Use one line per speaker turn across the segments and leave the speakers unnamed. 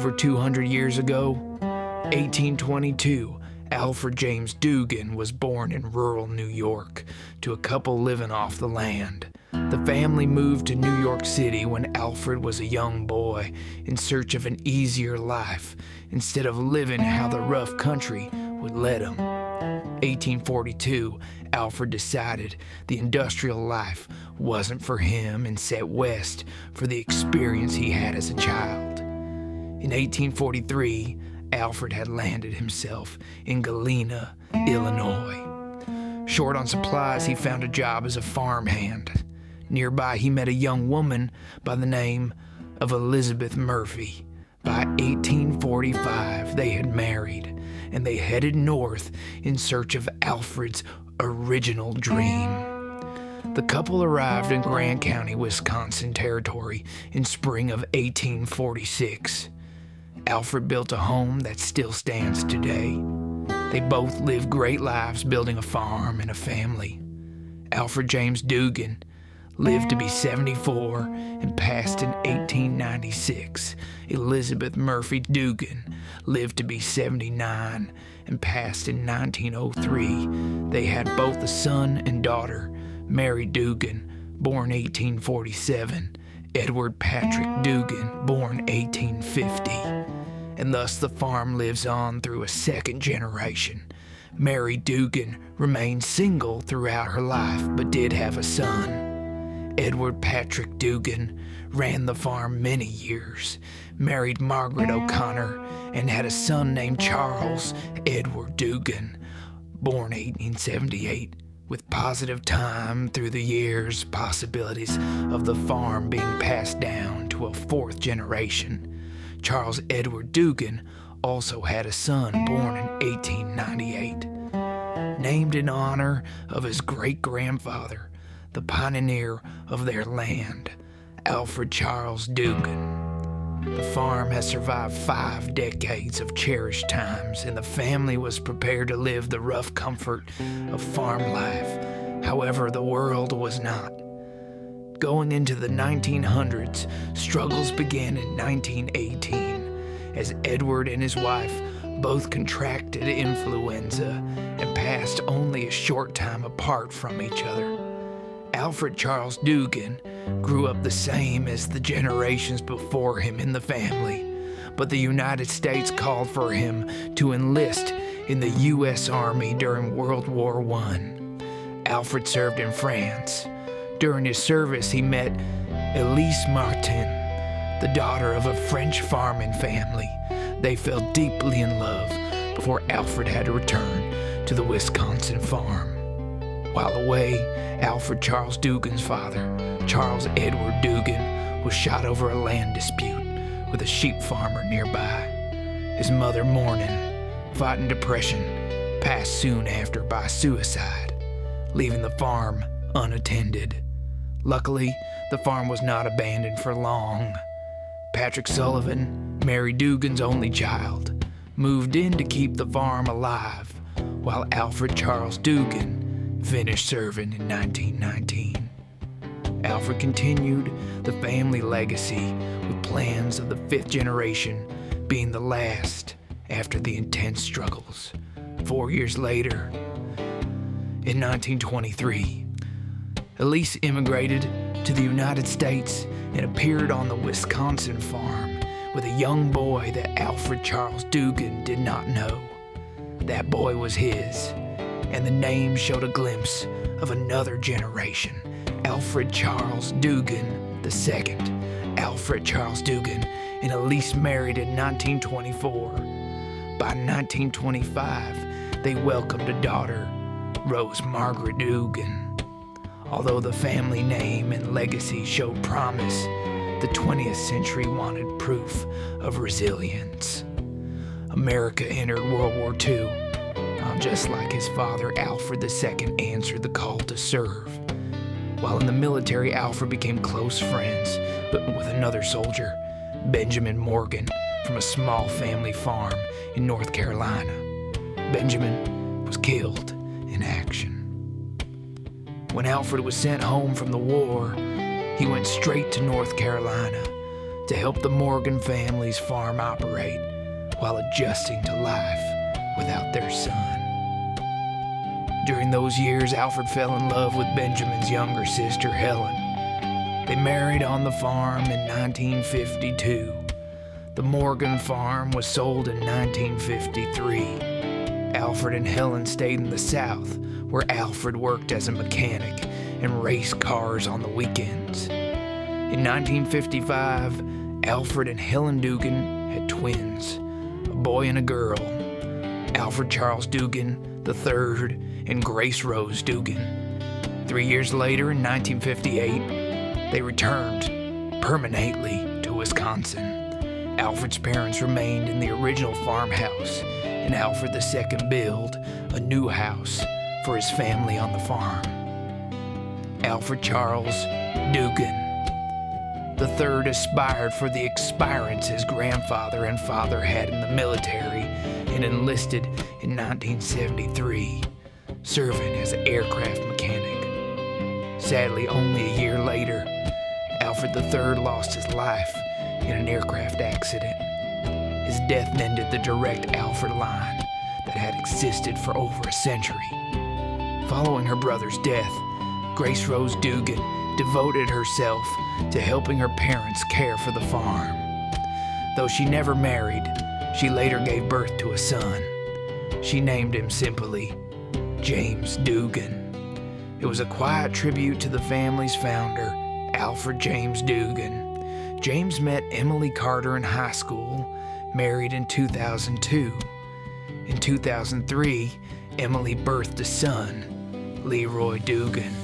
over 200 years ago, 1822, Alfred James Doogan was born in rural New York to a couple living off the land. The family moved to New York City when Alfred was a young boy in search of an easier life instead of living how the rough country would let him. 1842, Alfred decided the industrial life wasn't for him and set west for the experience he had as a child. In 1843, Alfred had landed himself in Galena, Illinois. Short on supplies, he found a job as a farmhand. Nearby, he met a young woman by the name of Elizabeth Murphy. By 1845, they had married, and they headed north in search of Alfred's original dream. The couple arrived in Grant County, Wisconsin Territory in spring of 1846. Alfred built a home that still stands today. They both lived great lives building a farm and a family. Alfred James Doogan lived to be 74 and passed in 1896. Elizabeth Murphy Doogan lived to be 79 and passed in 1903. They had both a son and daughter, Mary Doogan, born 1847, Edward Patrick Doogan, born 1850. And thus the farm lives on through a second generation. Mary Doogan remained single throughout her life, but did have a son. Edward Patrick Doogan ran the farm many years, married Margaret O'Connor, and had a son named Charles Edward Doogan, born 1878, with positive time through the years, possibilities of the farm being passed down to a fourth generation. Charles Edward Doogan also had a son born in 1898, named in honor of his great-grandfather, the pioneer of their land, Alfred Charles Doogan. The farm has survived 5 decades of cherished times, and the family was prepared to live the rough comfort of farm life. However, the world was not. Going into the 1900s, struggles began in 1918, as Edward and his wife both contracted influenza and passed only a short time apart from each other. Alfred Charles Doogan grew up the same as the generations before him in the family, but the United States called for him to enlist in the U.S. Army during World War I. Alfred served in France. During his service, he met Elise Martin, the daughter of a French farming family. They fell deeply in love before Alfred had to return to the Wisconsin farm. While away, Alfred Charles Doogan's father, Charles Edward Doogan, was shot over a land dispute with a sheep farmer nearby. His mother, Morning, fighting depression, passed soon after by suicide, leaving the farm unattended. Luckily, the farm was not abandoned for long. Patrick Sullivan, Mary Doogan's only child, moved in to keep the farm alive, while Alfred Charles Doogan finished serving in 1919. Alfred continued the family legacy with plans of the 5th generation being the last after the intense struggles. 4 years later, in 1923, Elise immigrated to the United States and appeared on the Wisconsin farm with a young boy that Alfred Charles Doogan did not know. That boy was his, and the name showed a glimpse of another generation, Alfred Charles Doogan II. Alfred Charles Doogan and Elise married in 1924. By 1925, they welcomed a daughter, Rose Margaret Doogan. Although the family name and legacy showed promise, the 20th century wanted proof of resilience. America entered World War II. Just like his father, Alfred II answered the call to serve. While in the military, Alfred became close friends with another soldier, Benjamin Morgan, from a small family farm in North Carolina. Benjamin was killed in action. When Alfred was sent home from the war, he went straight to North Carolina to help the Morgan family's farm operate while adjusting to life without their son. During those years, Alfred fell in love with Benjamin's younger sister, Helen. They married on the farm in 1952. The Morgan farm was sold in 1953. Alfred and Helen stayed in the South, where Alfred worked as a mechanic and raced cars on the weekends. In 1955, Alfred and Helen Doogan had twins, a boy and a girl, Alfred Charles Doogan III and Grace Rose Doogan. 3 years later, in 1958, they returned permanently to Wisconsin. Alfred's parents remained in the original farmhouse, and Alfred II built a new house for his family on the farm. Alfred Charles Doogan III aspired for the experience his grandfather and father had in the military and enlisted in 1973, serving as an aircraft mechanic. Sadly, only a year later, Alfred III lost his life in an aircraft accident. His death ended the direct Alfred line that had existed for over a century. Following her brother's death, Grace Rose Doogan devoted herself to helping her parents care for the farm. Though she never married, she later gave birth to a son. She named him simply James Doogan. It was a quiet tribute to the family's founder, Alfred James Doogan. James met Emily Carter in high school, married in 2002. In 2003, Emily birthed a son, Leroy Doogan.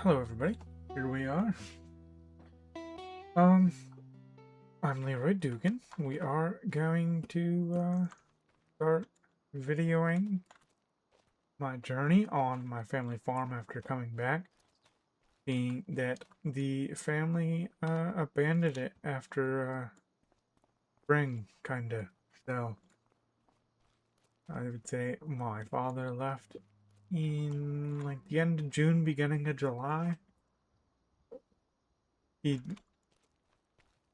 Hello everybody, here we are. I'm Leroy Doogan. We are going to start videoing my journey on my family farm after coming back, being that the family abandoned it after spring, kinda. So I would say my father left in like the end of June, beginning of July. He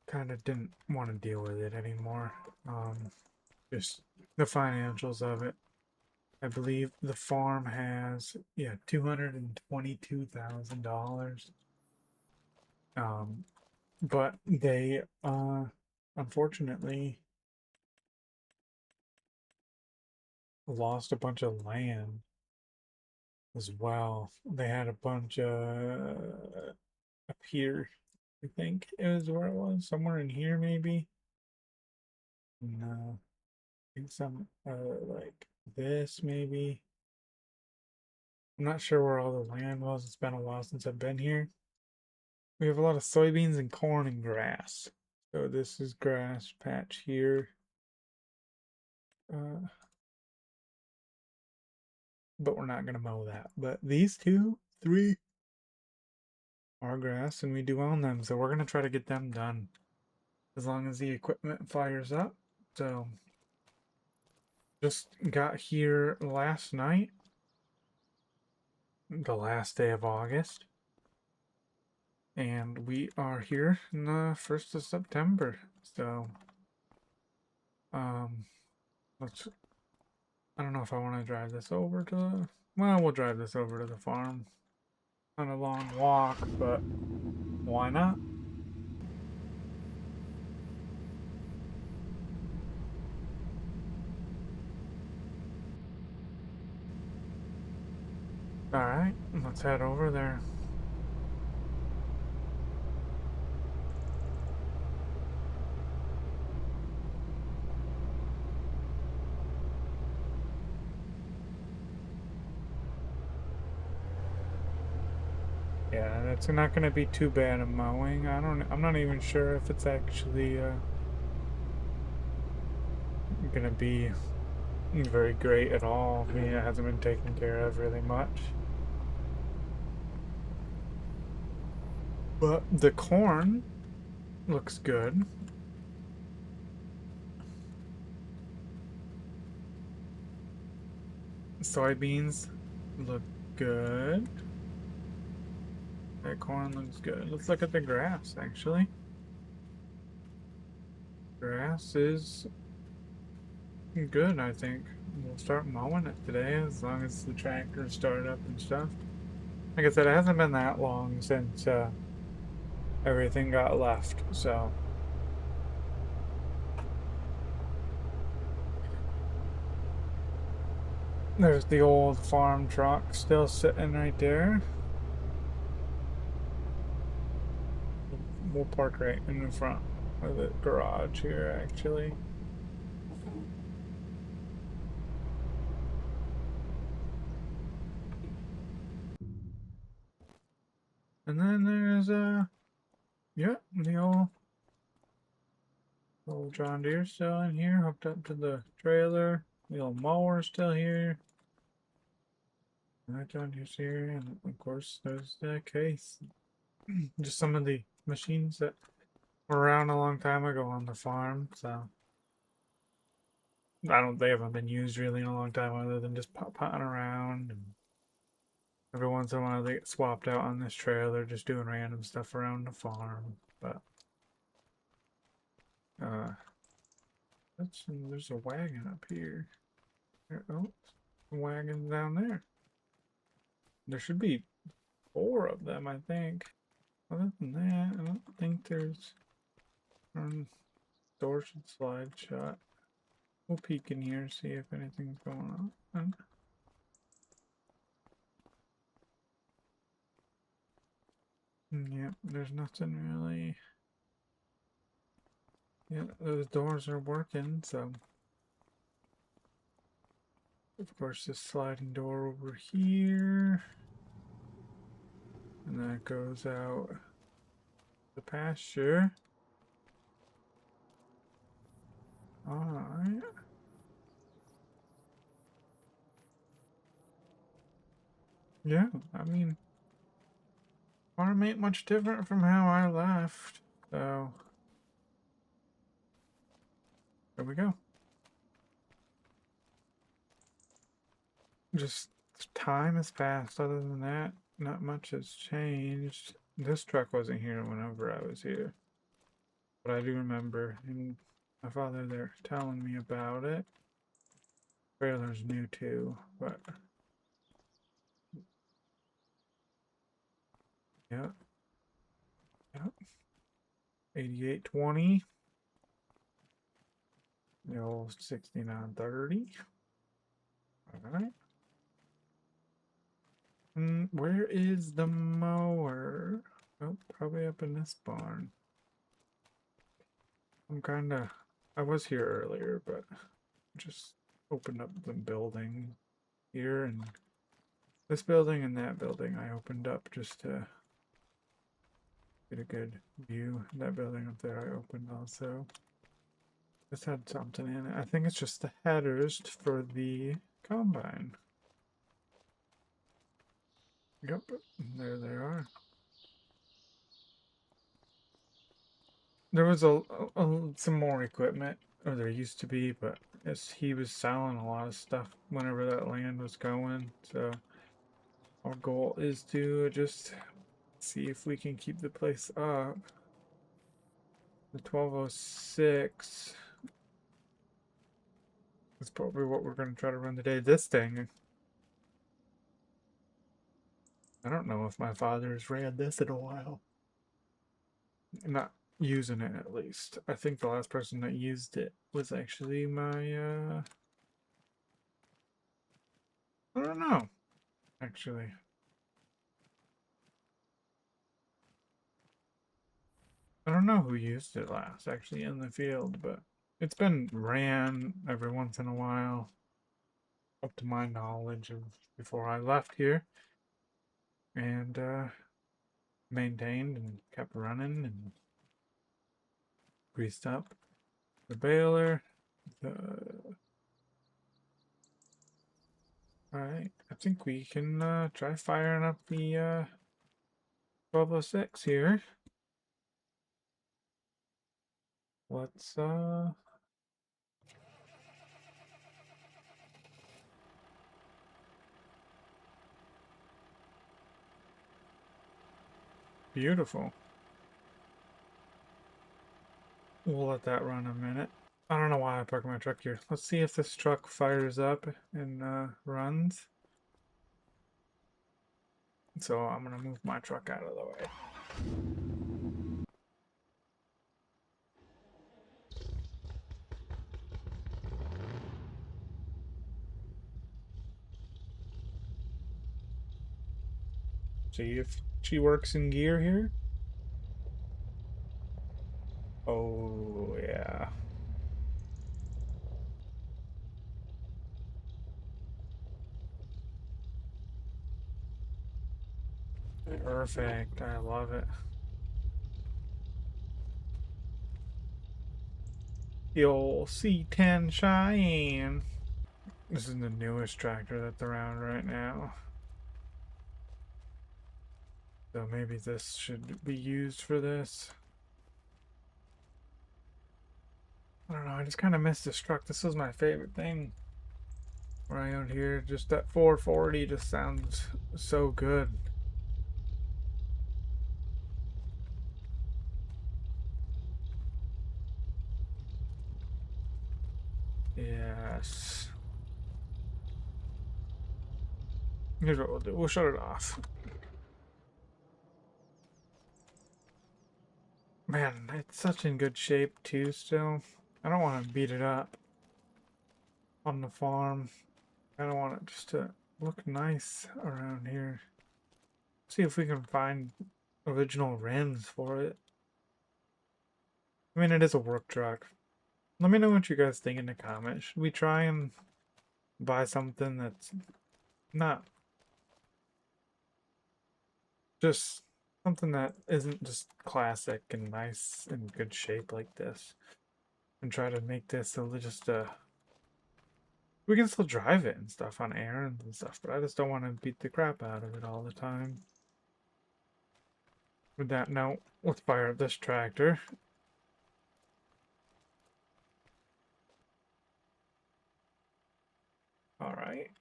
kind of didn't want to deal with it anymore. Just the financials of it. I believe the farm has, yeah, $222,000. But they unfortunately lost a bunch of land as well. They had a bunch up here. I think it was where it was, somewhere in here maybe. No, I think some like this maybe. I'm not sure where all the land was. It's been a while since I've been here. We have a lot of soybeans and corn and grass. So this is grass patch here. But we're not going to mow that. But these two, three are grass, and we do own them. So we're going to try to get them done as long as the equipment fires up. So just got here last night, the last day of August. And we are here in the 1st of September. So let's, I don't know if I want to drive this over to the, well, we'll drive this over to the farm. Not a long walk, but why not? Alright, let's head over there. Yeah, that's not gonna be too bad of mowing. I'm not even sure if it's actually gonna be very great at all. I mean, it hasn't been taken care of really much. But the corn looks good. Soybeans look good. That corn looks good. Let's look at the grass, actually. Grass is good, I think. We'll start mowing it today as long as the tractors start up and stuff. Like I said, it hasn't been that long since everything got left, so. There's the old farm truck still sitting right there. We'll park right in the front of the garage here, actually. And then there's yeah, the old John Deere still in here, hooked up to the trailer. The old mower still here. That John Deere's here, and of course there's the case. Just some of the machines that were around a long time ago on the farm, so they haven't been used really in a long time other than just potting around, and every once in a while they get swapped out on this trailer just doing random stuff around the farm. But there's a wagon up here. Oh, a wagon down there. There should be 4 of them, I think. Other than that, I don't think there's door should slide shut. We'll peek in here, see if anything's going on. Yep, there's nothing really. Yeah, those doors are working, so. Of course, this sliding door over here. And and that goes out the pasture. Alright. Yeah, I mean, farm ain't much different from how I left. So, there we go. Just time has passed. Other than that, not much has changed. This truck wasn't here whenever I was here. But I do remember and my father there telling me about it. Trailer's new too, but yeah. Yep. 8820. The old 6930. Alright. Where is the mower? Oh, probably up in this barn. I was here earlier, but just opened up the building here, and this building and that building I opened up just to get a good view. That building up there I opened also. This had something in it. I think it's just the headers for the combine. Yep, there they are. There was some more equipment, or there used to be, but he was selling a lot of stuff whenever that land was going. So our goal is to just see if we can keep the place up. The 1206 is probably what we're going to try to run today. This thing, I don't know if my father's ran this in a while. Not using it, at least. I think the last person that used it was actually my, I don't know, actually. I don't know who used it last, actually, in the field, but it's been ran every once in a while, up to my knowledge of before I left here, and maintained and kept running and greased up. The baler, alright, I think we can try firing up the 1206 here. Let's beautiful. We'll let that run a minute. I don't know why I parked my truck here. Let's see if this truck fires up and runs. So I'm gonna move my truck out of the way. See if she works in gear here. Oh, yeah. Perfect. I love it. The old C10 Cheyenne. This is the newest tractor that's around right now. So maybe this should be used for this. I don't know, I just kind of miss this truck. This was my favorite thing around here. Just that 440 just sounds so good. Yes. Here's what we'll do. We'll shut it off. Man, it's such in good shape too still. I don't want to beat it up on the farm. I don't want it just to look nice around here. See if we can find original rims for it. I mean, it is a work truck. Let me know what you guys think in the comments. Should we try and buy something that's not just Something that isn't just classic and nice and good shape like this. And try to make this just we can still drive it and stuff on errands and stuff, but I just don't want to beat the crap out of it all the time. With that note, let's fire up this tractor. Alright.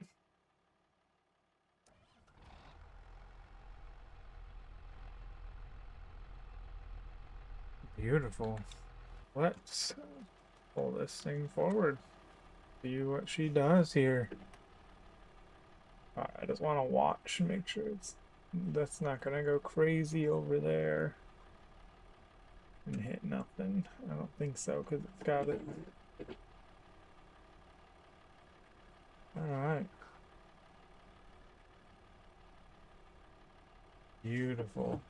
Beautiful. Let's pull this thing forward. See what she does here. I just want to watch, make sure that's not gonna go crazy over there and hit nothing. I don't think so because it's got it. Alright. Beautiful.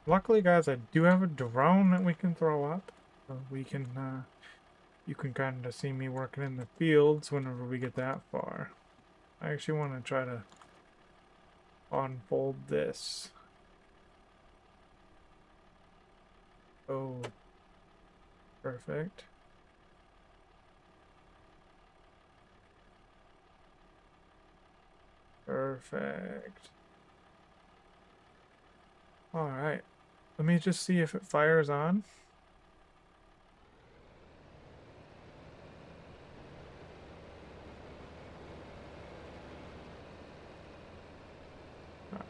Luckily, guys, I do have a drone that we can throw up. So we can, you can kind of see me working in the fields whenever we get that far. I actually want to try to unfold this. Oh, perfect. Perfect. Alright. Let me just see if it fires on.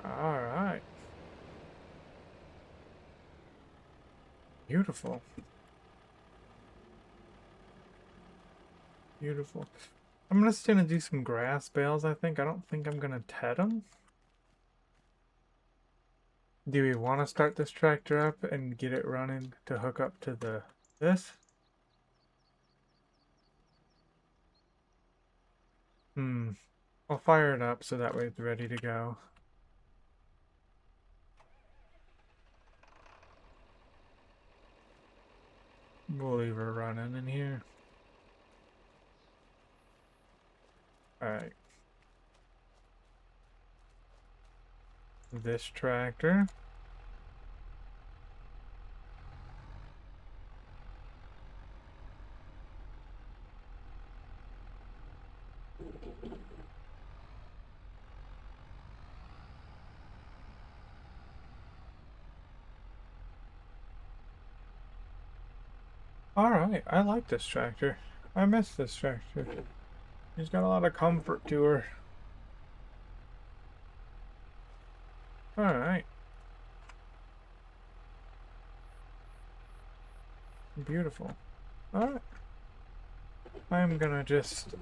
Alright. Beautiful. Beautiful. I'm just gonna do some grass bales, I think. I don't think I'm gonna ted them. Do we want to start this tractor up and get it running to hook up to this? I'll fire it up so that way it's ready to go. We'll leave her running in here. Alright. This tractor. Alright, I like this tractor. I miss this tractor. She's got a lot of comfort to her. Alright. Beautiful. Alright. I'm gonna just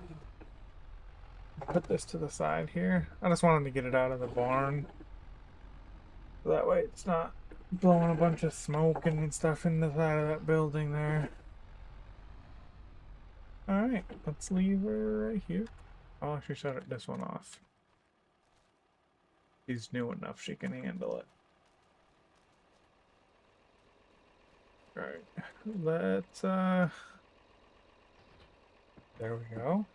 put this to the side here. I just wanted to get it out of the barn. So that way it's not blowing a bunch of smoke and stuff in the side of that building there. Alright, let's leave her right here. I'll actually shut this one off. She's new enough, she can handle it. Alright, let's, there we go.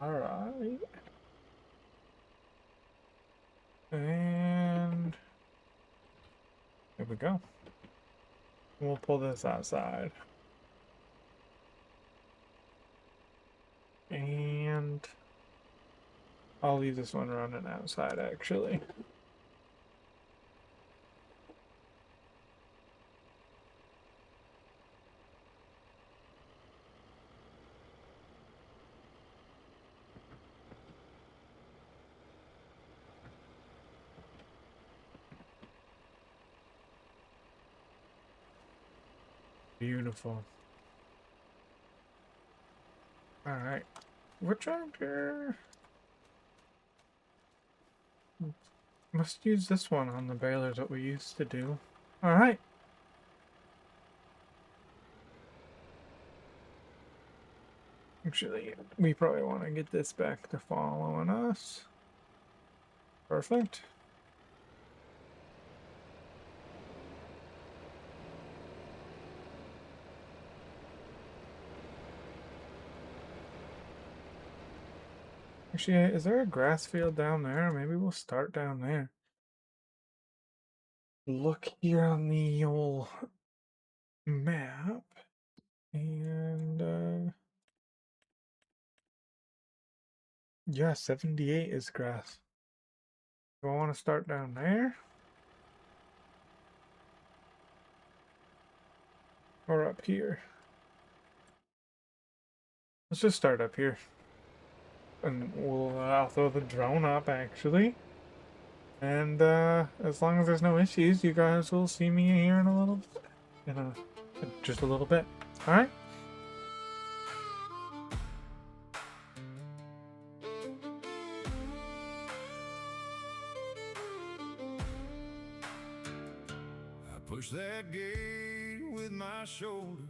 Alright. And there we go. We'll pull this outside. And I'll leave this one running outside actually. Beautiful. Alright. What tractor? Must use this one on the balers that we used to do. Alright. Actually, we probably want to get this back to following us. Perfect. Actually, is there a grass field down there? Maybe we'll start down there. Look here on the old map. And, yeah, 78 is grass. Do I want to start down there? Or up here? Let's just start up here. And I'll throw the drone up, actually. And, as long as there's no issues, you guys will see me here in a little bit. Just a little bit. Alright?
Pushed that gate with my shoulder.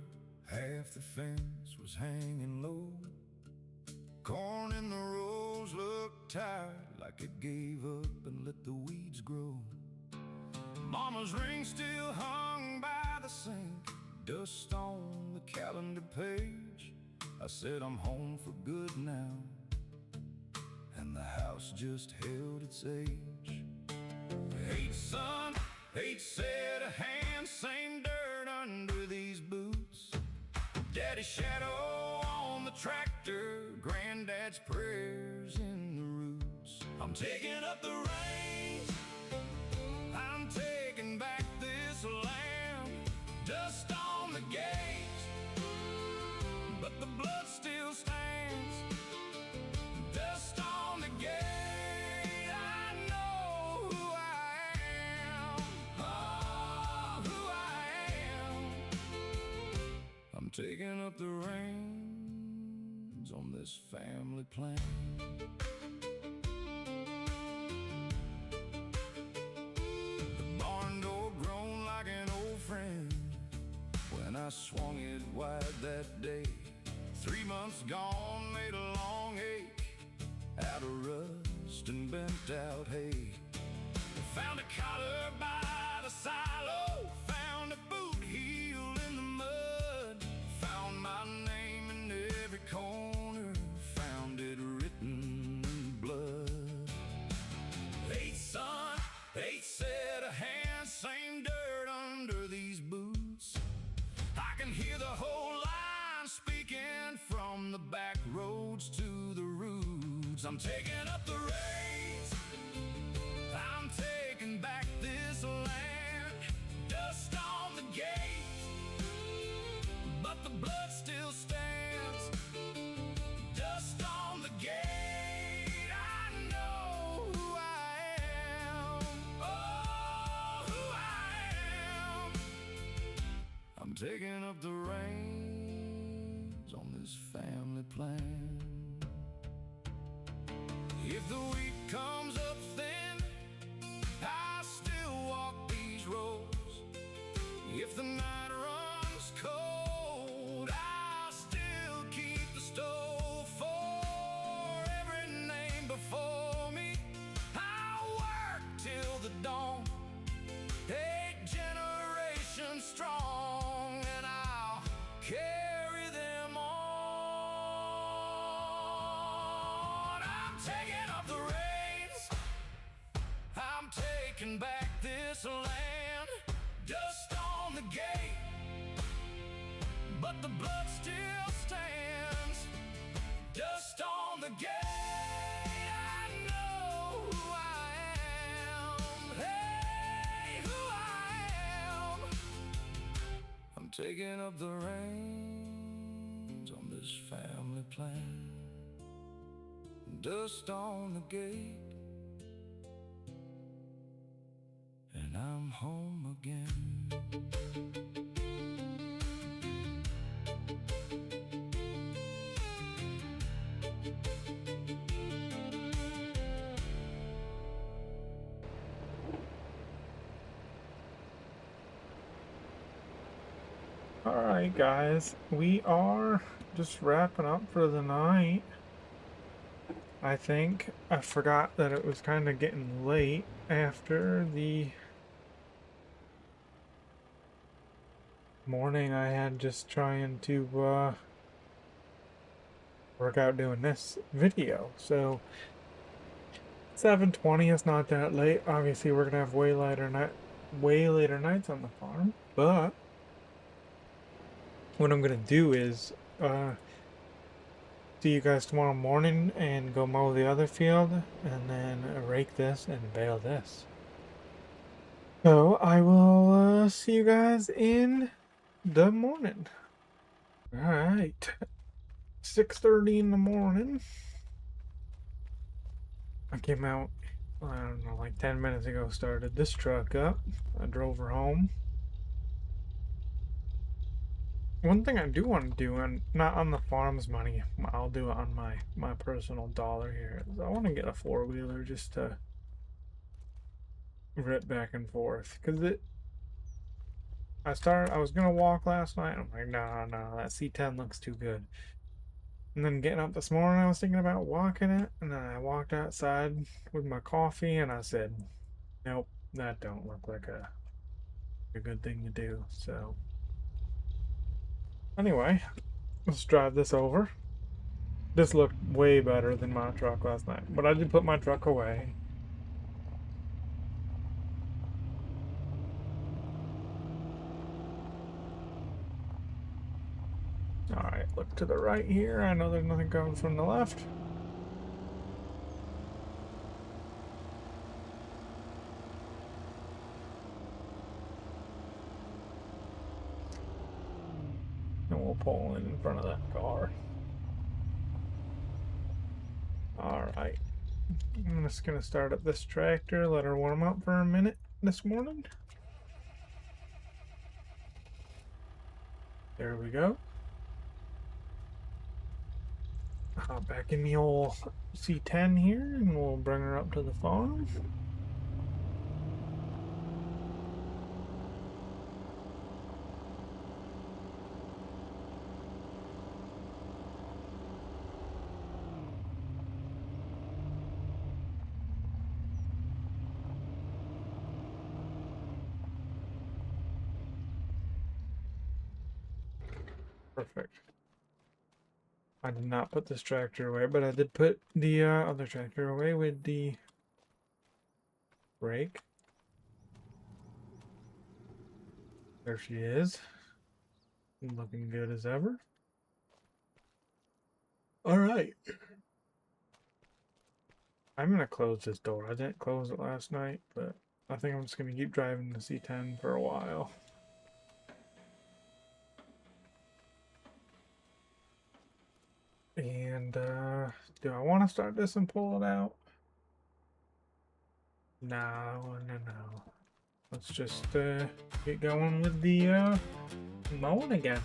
Half the fence was hanging low. Corn in the rows looked tired, like it gave up and let the weeds grow. Mama's ring still hung by the sink, dust on the calendar page. I said I'm home for good now, and the house just held its age. 8 son, 8 set of hands, same dirt under these boots. Daddy's shadow on the tractor, granddad's prayers in the roots. I'm taking up the reins, I'm taking back this land. Dust on the gates, but the blood still stands. Dust on the gate, I know who I am. Oh, who I am. I'm taking up the reins on this family plan. The barn door groaned like an old friend when I swung it wide that day. 3 months gone made a long ache out of rust and bent out hay. Found a collar by the silo, found a boot heel in the mud, found my name in every corner, found it written in blood. 8 son, 8 set of hands, same dirt under these boots. I can hear the whole line speaking from the back roads to the roots. I'm taking up the reins, I'm taking back this land. Dust on the gate, but the blood still stands. Dust on the gate, I know who I am. Oh, who I am. I'm taking up the reins on this family plan. If the wheat comes up thin, I still walk these roads. If the night runs cold, I still keep the stove. For every name before me, I work till the dawn. 8 generations strong, and I'll carry them on. I'm taking up the reins, I'm taking back this land. Dust on the gate, but the blood still stands. Dust on the gate, I know who I am. Hey, who I am. I'm taking up the reins on this family plan. Dust on the gate, and I'm home again.
Alright, guys. We are just wrapping up for the night. I think I forgot that it was kind of getting late after the morning I had just trying to work out doing this video. So 7:20 is not that late. Obviously, we're gonna have way later nights on the farm. But what I'm gonna do is see you guys tomorrow morning and go mow the other field, and then rake this and bale this. So I will see you guys in the morning. All right, 6:30 in the morning. I came out, I don't know, like 10 minutes ago, started this truck up. I drove her home. One thing I do want to do, and not on the farm's money, I'll do it on my personal dollar here, is I want to get a four-wheeler just to rip back and forth. Because I was going to walk last night, I'm like, no, that C10 looks too good. And then getting up this morning, I was thinking about walking it, and then I walked outside with my coffee, and I said, nope, that don't look like a good thing to do. So anyway, let's drive this over. This looked way better than my truck last night, but I did put my truck away. Alright, look to the right here. I know there's nothing coming from the left. And we'll pull in front of that car. Alright. I'm just gonna start up this tractor, let her warm up for a minute this morning. There we go. Hop back in the old C10 here, and we'll bring her up to the farm. Perfect. I did not put this tractor away, but I did put the other tractor away with the brake. There she is. Looking good as ever. Alright. I'm going to close this door. I didn't close it last night, but I think I'm just going to keep driving the C10 for a while. And, do I want to start this and pull it out? No. Let's just, get going with the, mowing again.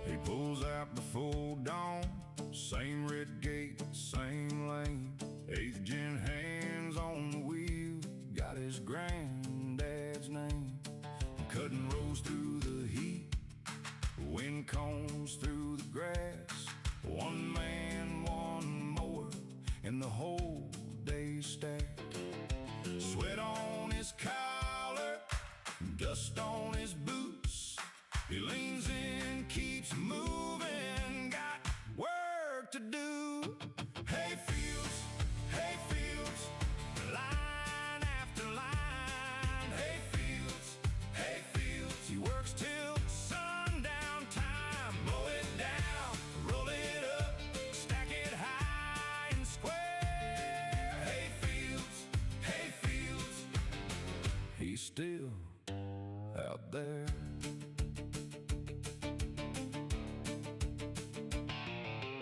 He pulls out before dawn, same red gate, same lane. 8th gen hands on the wheel, got his granddad's name. Cutting rows through the heat, wind combs through the grass. One man, one mower, and the whole day's stacked. Sweat on his collar, dust on his boots. He leans in, keeps moving, got work to do. Hay fields, line after line. Hay fields, he works till sundown time. Mow it down, roll it up, stack it high and square. Hay fields, he's still out there.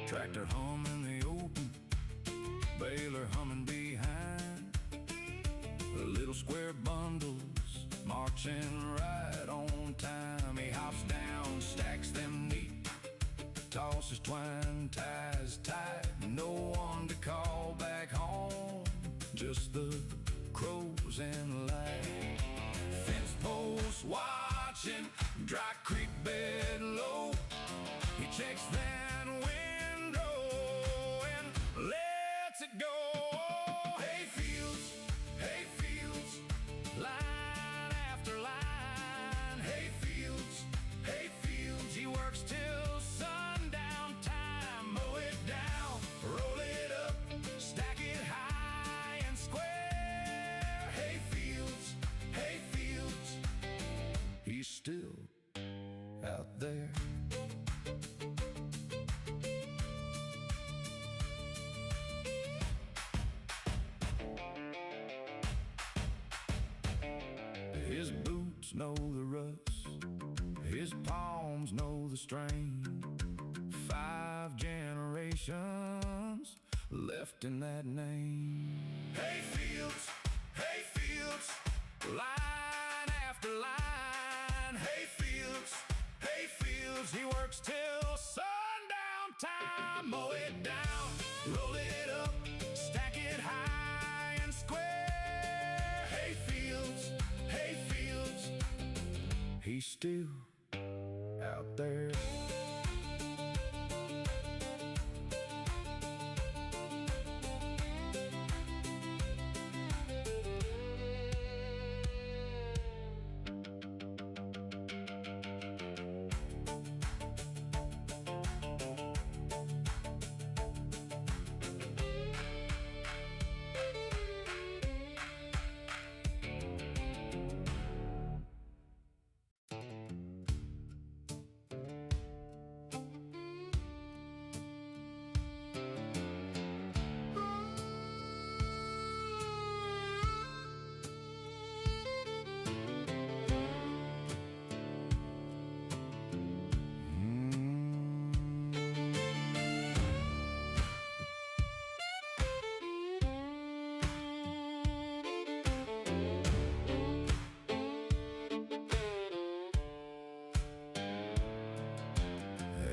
Tractor hum in the open, baler humming behind. The little square bundles marching right on time. He hops down, stacks them neat, tosses twine, ties tight. No one to call back home, just the crows and light. Fence posts watching, dry creek bed low. His boots know the rust, his palms know the strain. 5 generations left in that name. Hay fields, line after line. Hay fields, he works till sundown time. Mow it down, roll it up, stack it high and square. Hay fields, he's still out there.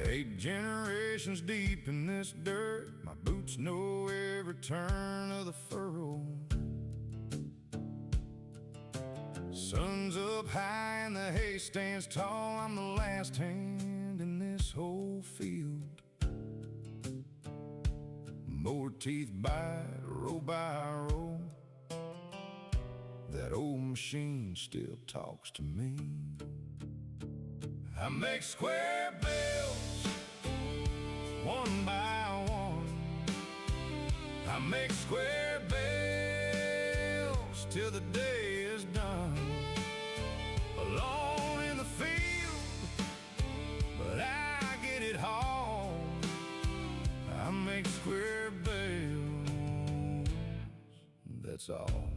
Eight generations deep in this dirt, my boots know every turn of the furrow. Sun's up high and the hay stands tall. I'm the last hand in this whole field. Mower teeth bite row by row. That old machine still talks to me. I make square bales, one by one. I make square bales till the day is done. Alone in the field, but I get it home. I make square bales, that's all.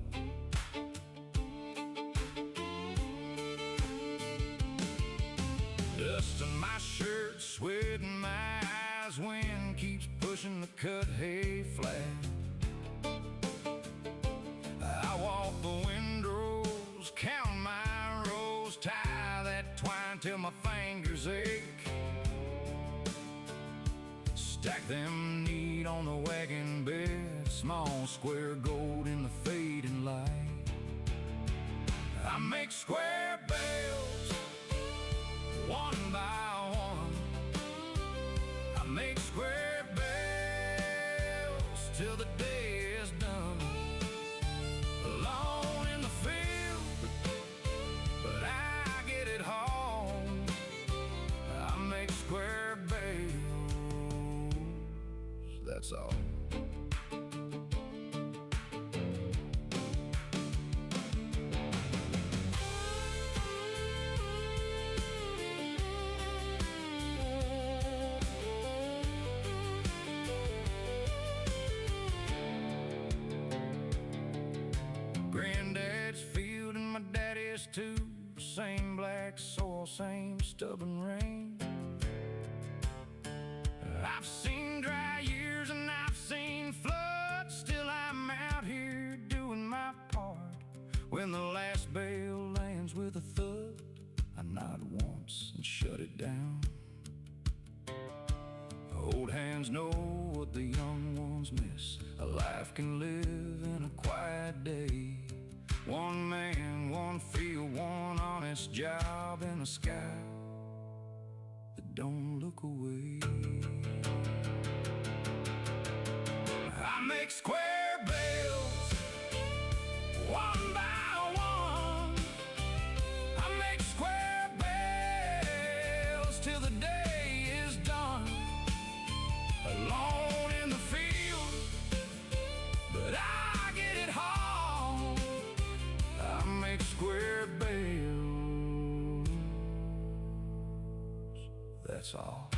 Dust on my shirt, sweat in my eyes. Wind keeps pushing the cut hay flat. I walk the windrows, count my rows, tie that twine till my fingers ache. Stack them neat on the wagon bed, small square gold in the fading light. I make square bales, one by one. I make square bales till the day is done. Alone in the field, but I get it home. I make square bales, that's all. Granddad's field and my daddy's too. Same black soil, same stubborn rain. I've seen dry years and I've seen floods. Still I'm out here doing my part. When the last bale lands with a thud, I nod once and shut it down. Old hands know what the young ones miss. A life can live in a quiet day. One man, one field, one honest job in a sky that don't look away. I make square bales, one by one. I make square bales till the day is done. Alone in the field, but I get it home. I make square bales, that's all.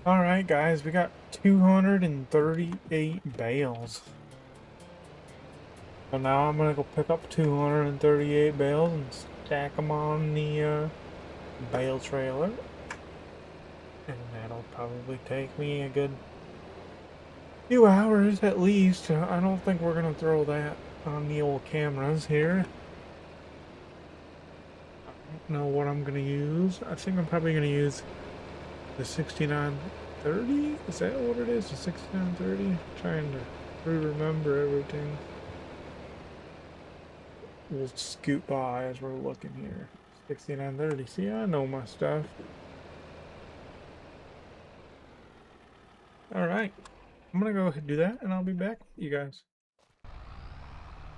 Alright guys, we got 238 bales. So now I'm gonna go pick up 238 bales and stack them on the bale trailer. And that'll probably take me a good few hours at least. I don't think we're gonna throw that on the old cameras here. I don't know what I'm gonna use. I think I'm probably gonna use the 6930? Is that what it is? The 6930? Trying to remember everything. We'll scoot by as we're looking here. 6930. See, I know my stuff. Alright. I'm gonna go ahead and do that and I'll be back with you guys.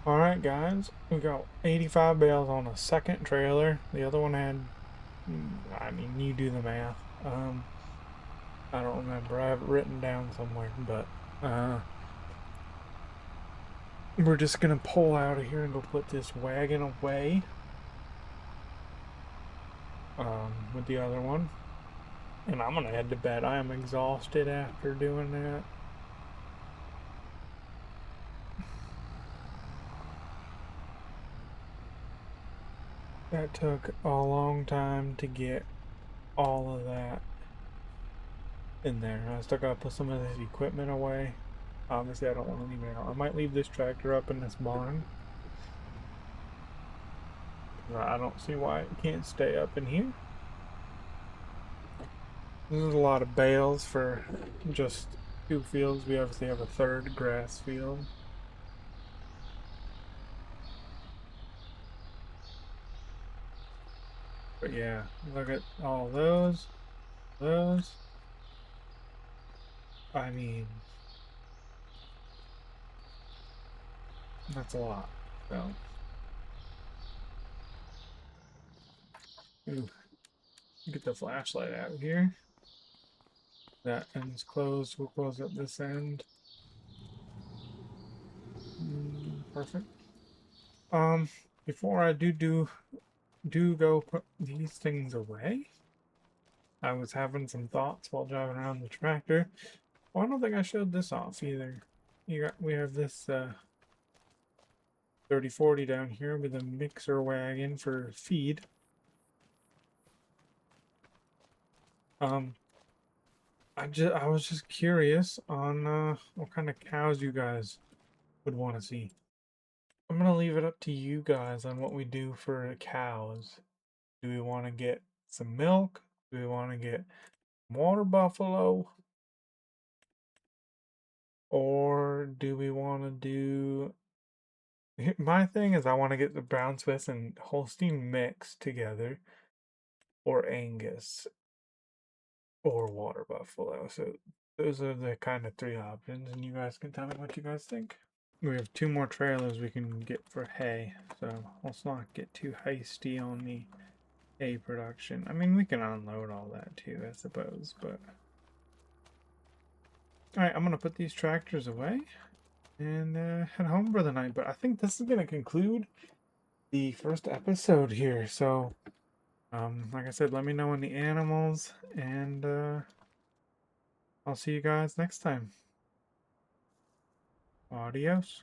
Alright guys, we got 85 bales on a second trailer. The other one had, I mean, you do the math. I don't remember. I have it written down somewhere, but we're just gonna pull out of here and go put this wagon away with the other one. And I'm gonna head to bed. I am exhausted after doing that. That took a long time to get all of that in there. I still gotta put some of this equipment away. Obviously, I don't want to leave it out. I might leave this tractor up in this barn. I don't see why it can't stay up in here. This is a lot of bales for just 2 fields. We obviously have a third grass field. But yeah, look at all those. I mean, that's a lot. So, ooh, get the flashlight out of here. That end's closed. We'll close up this end. Perfect. Before I do go put these things away, I was having some thoughts while driving around the tractor. Well, I don't think I showed this off either. We have this 3040 down here with a mixer wagon for feed. I was just curious on what kind of cows you guys would want to see. I'm gonna leave it up to you guys on what we do for cows. Do we want to get some milk? Do we want to get water buffalo? Or do we want to do... My thing is I want to get the Brown Swiss and Holstein mixed together. Or Angus. Or water buffalo. So those are the kind of 3 options. And you guys can tell me what you guys think. We have 2 more trailers we can get for hay. So let's not get too hasty on the hay production. I mean, we can unload all that too, I suppose. But... Alright, I'm going to put these tractors away and head home for the night. But I think this is going to conclude the first episode here. So, like I said, let me know on the animals, and I'll see you guys next time. Adios.